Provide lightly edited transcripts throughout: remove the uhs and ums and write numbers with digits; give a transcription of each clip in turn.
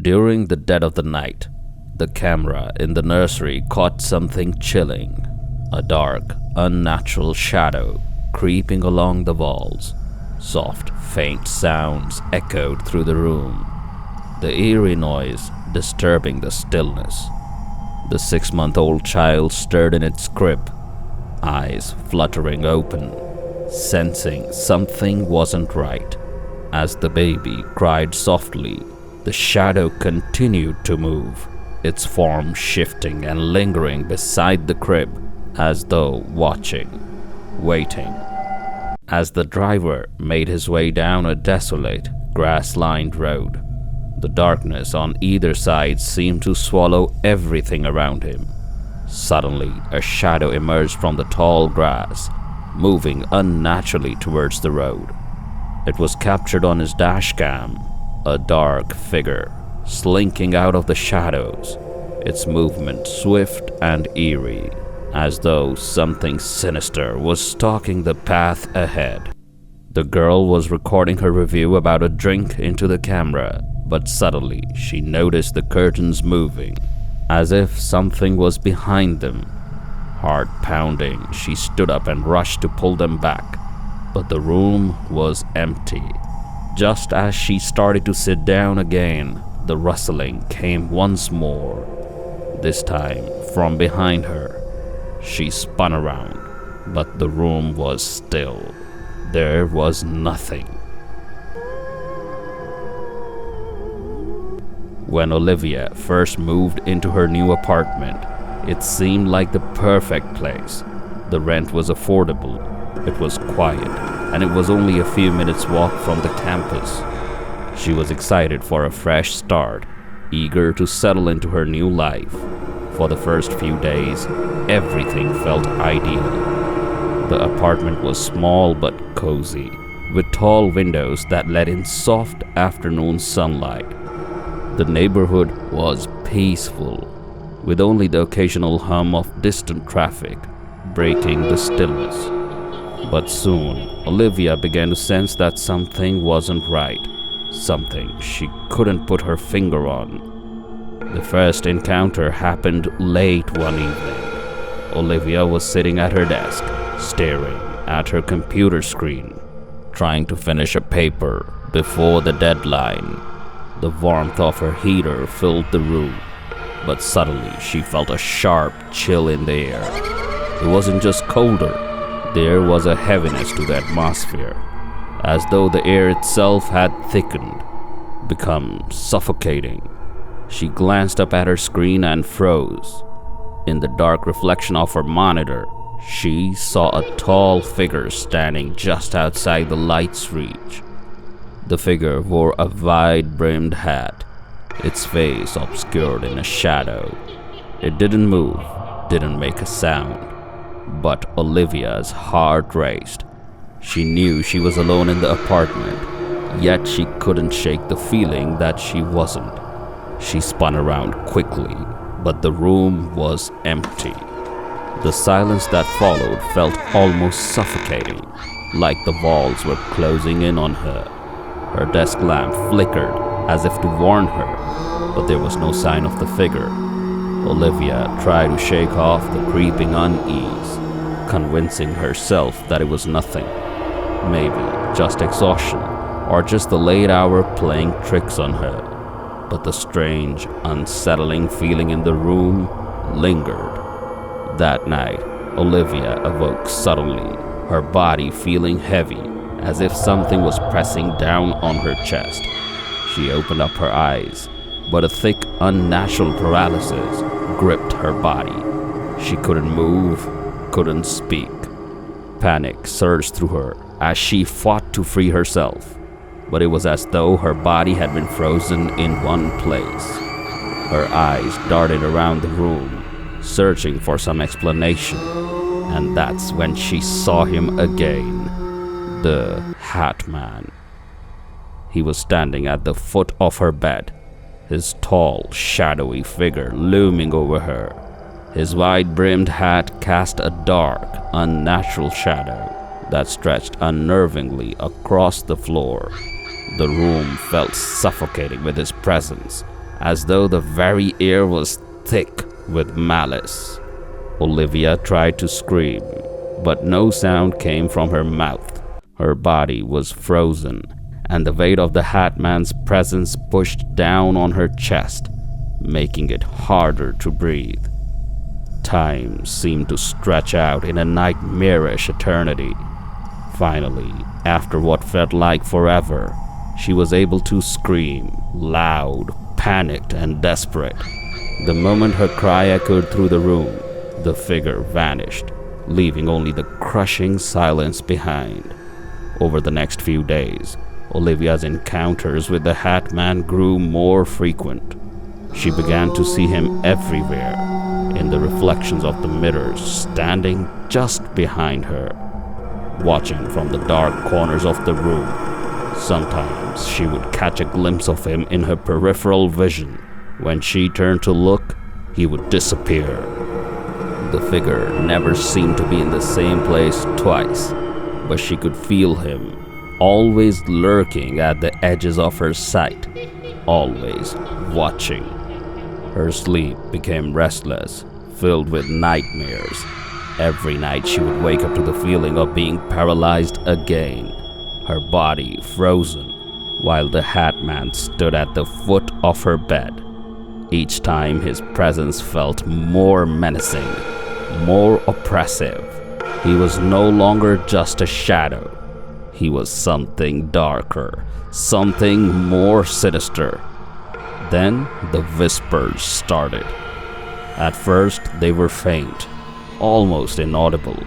During the dead of the night, the camera in the nursery caught something chilling. A dark, unnatural shadow creeping along the walls. Soft, faint sounds echoed through the room, the eerie noise disturbing the stillness. The 6-month-old child stirred in its crib, eyes fluttering open, sensing something wasn't right. As the baby cried softly, the shadow continued to move, its form shifting and lingering beside the crib as though watching, waiting. As the driver made his way down a desolate, grass-lined road, the darkness on either side seemed to swallow everything around him. Suddenly, a shadow emerged from the tall grass, moving unnaturally towards the road. It was captured on his dash cam, a dark figure slinking out of the shadows, its movement swift and eerie, as though something sinister was stalking the path ahead. The girl was recording her review about a drink into the camera, but suddenly she noticed the curtains moving, as if something was behind them. Heart pounding, she stood up and rushed to pull them back, but the room was empty. Just as she started to sit down again, the rustling came once more, this time from behind her. She spun around, but the room was still. There was nothing. When Olivia first moved into her new apartment, it seemed like the perfect place. The rent was affordable, it was quiet, and it was only a few minutes' walk from the campus. She was excited for a fresh start, eager to settle into her new life. For the first few days, everything felt ideal. The apartment was small but cozy, with tall windows that let in soft afternoon sunlight. The neighborhood was peaceful, with only the occasional hum of distant traffic breaking the stillness. But soon, Olivia began to sense that something wasn't right, something she couldn't put her finger on. The first encounter happened late one evening. Olivia was sitting at her desk, staring at her computer screen, trying to finish a paper before the deadline. The warmth of her heater filled the room, but suddenly she felt a sharp chill in the air. It wasn't just colder, there was a heaviness to the atmosphere, as though the air itself had thickened, become suffocating. She glanced up at her screen and froze. In the dark reflection of her monitor, she saw a tall figure standing just outside the light's reach. The figure wore a wide-brimmed hat, its face obscured in a shadow. It didn't move, didn't make a sound, but Olivia's heart raced. She knew she was alone in the apartment, yet she couldn't shake the feeling that she wasn't. She spun around quickly, but the room was empty. The silence that followed felt almost suffocating, like the walls were closing in on her. Her desk lamp flickered as if to warn her, but there was no sign of the figure. Olivia tried to shake off the creeping unease, convincing herself that it was nothing. Maybe just exhaustion, or just the late hour playing tricks on her. But the strange, unsettling feeling in the room lingered. That night, Olivia awoke suddenly, her body feeling heavy, as if something was pressing down on her chest. She opened up her eyes, but a thick, unnatural paralysis gripped her body. She couldn't move, couldn't speak. Panic surged through her as she fought to free herself, but it was as though her body had been frozen in one place. Her eyes darted around the room, searching for some explanation, and that's when she saw him again, the Hatman. He was standing at the foot of her bed, his tall, shadowy figure looming over her. His wide-brimmed hat cast a dark, unnatural shadow that stretched unnervingly across the floor. The room felt suffocating with his presence, as though the very air was thick with malice. Olivia tried to scream, but no sound came from her mouth. Her body was frozen, and the weight of the Hatman's presence pushed down on her chest, making it harder to breathe. Time seemed to stretch out in a nightmarish eternity. Finally, after what felt like forever, she was able to scream, loud, panicked, and desperate. The moment her cry echoed through the room, the figure vanished, leaving only the crushing silence behind. Over the next few days, Olivia's encounters with the Hatman grew more frequent. She began to see him everywhere, in the reflections of the mirrors standing just behind her, watching from the dark corners of the room. Sometimes she would catch a glimpse of him in her peripheral vision. When she turned to look, he would disappear. The figure never seemed to be in the same place twice, but she could feel him, always lurking at the edges of her sight, always watching. Her sleep became restless, filled with nightmares. Every night she would wake up to the feeling of being paralyzed again, her body frozen, while the Hatman stood at the foot of her bed. Each time his presence felt more menacing, more oppressive. He was no longer just a shadow. He was something darker, something more sinister. Then the whispers started. At first they were faint, almost inaudible,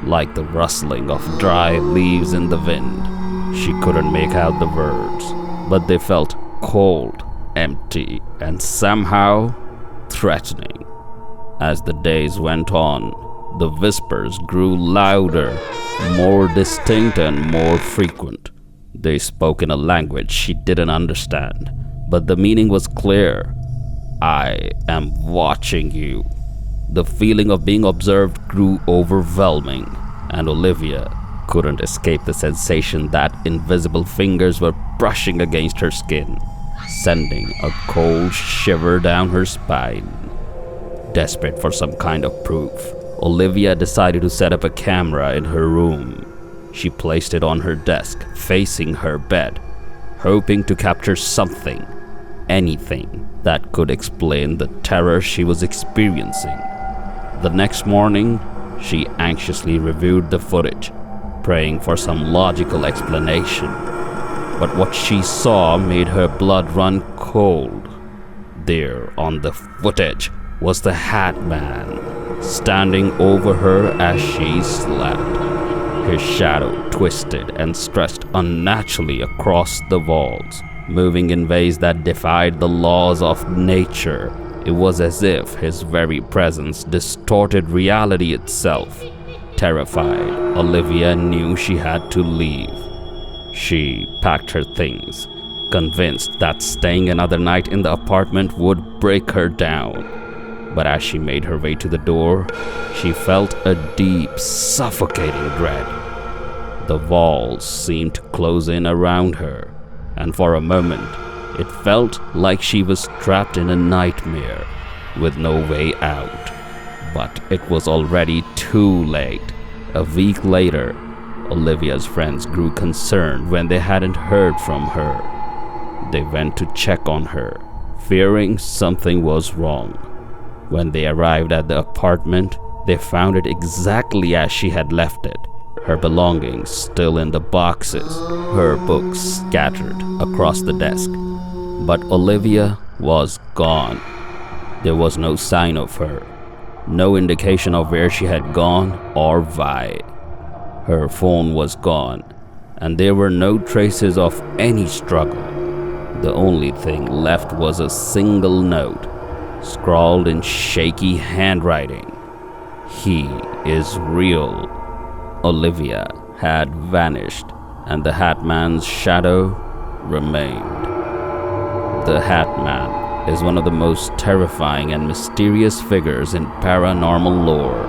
like the rustling of dry leaves in the wind. She couldn't make out the words, but they felt cold, empty, and somehow threatening. As the days went on, the whispers grew louder, more distinct and more frequent. They spoke in a language she didn't understand, but the meaning was clear. I am watching you. The feeling of being observed grew overwhelming, and Olivia couldn't escape the sensation that invisible fingers were brushing against her skin, sending a cold shiver down her spine. Desperate for some kind of proof, Olivia decided to set up a camera in her room. She placed it on her desk, facing her bed, hoping to capture something, anything that could explain the terror she was experiencing. The next morning, she anxiously reviewed the footage, praying for some logical explanation. But what she saw made her blood run cold. There on the footage was the Hatman, standing over her as she slept. His shadow twisted and stretched unnaturally across the walls, moving in ways that defied the laws of nature. It was as if his very presence distorted reality itself. Terrified, Olivia knew she had to leave. She packed her things, convinced that staying another night in the apartment would break her down. But as she made her way to the door, she felt a deep, suffocating dread. The walls seemed to close in around her, and for a moment, it felt like she was trapped in a nightmare with no way out. But it was already too late. A week later, Olivia's friends grew concerned when they hadn't heard from her. They went to check on her, fearing something was wrong. When they arrived at the apartment, they found it exactly as she had left it. Her belongings still in the boxes, her books scattered across the desk. But Olivia was gone. There was no sign of her, no indication of where she had gone or why. Her phone was gone, and there were no traces of any struggle. The only thing left was a single note, scrawled in shaky handwriting. "He is real." Olivia had vanished, and the Hatman's shadow remained. The Hatman is one of the most terrifying and mysterious figures in paranormal lore.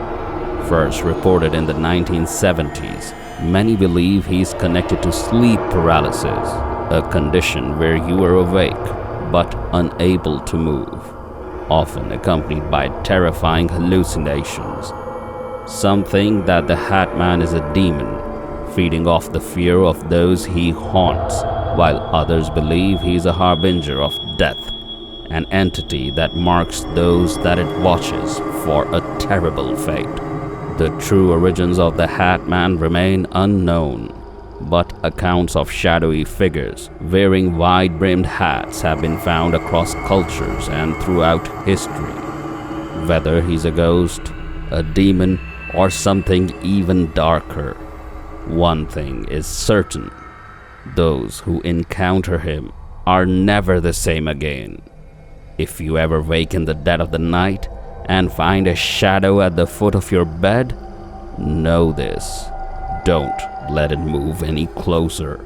First reported in the 1970s, many believe he's connected to sleep paralysis, a condition where you are awake but unable to move, often accompanied by terrifying hallucinations. Some think that the Hatman is a demon, feeding off the fear of those he haunts, while others believe he is a harbinger of death, an entity that marks those that it watches for a terrible fate. The true origins of the Hatman remain unknown, but accounts of shadowy figures wearing wide-brimmed hats have been found across cultures and throughout history. Whether he's a ghost, a demon, or something even darker, one thing is certain: those who encounter him are never the same again. If you ever wake in the dead of the night and find a shadow at the foot of your bed, know this: don't let it move any closer.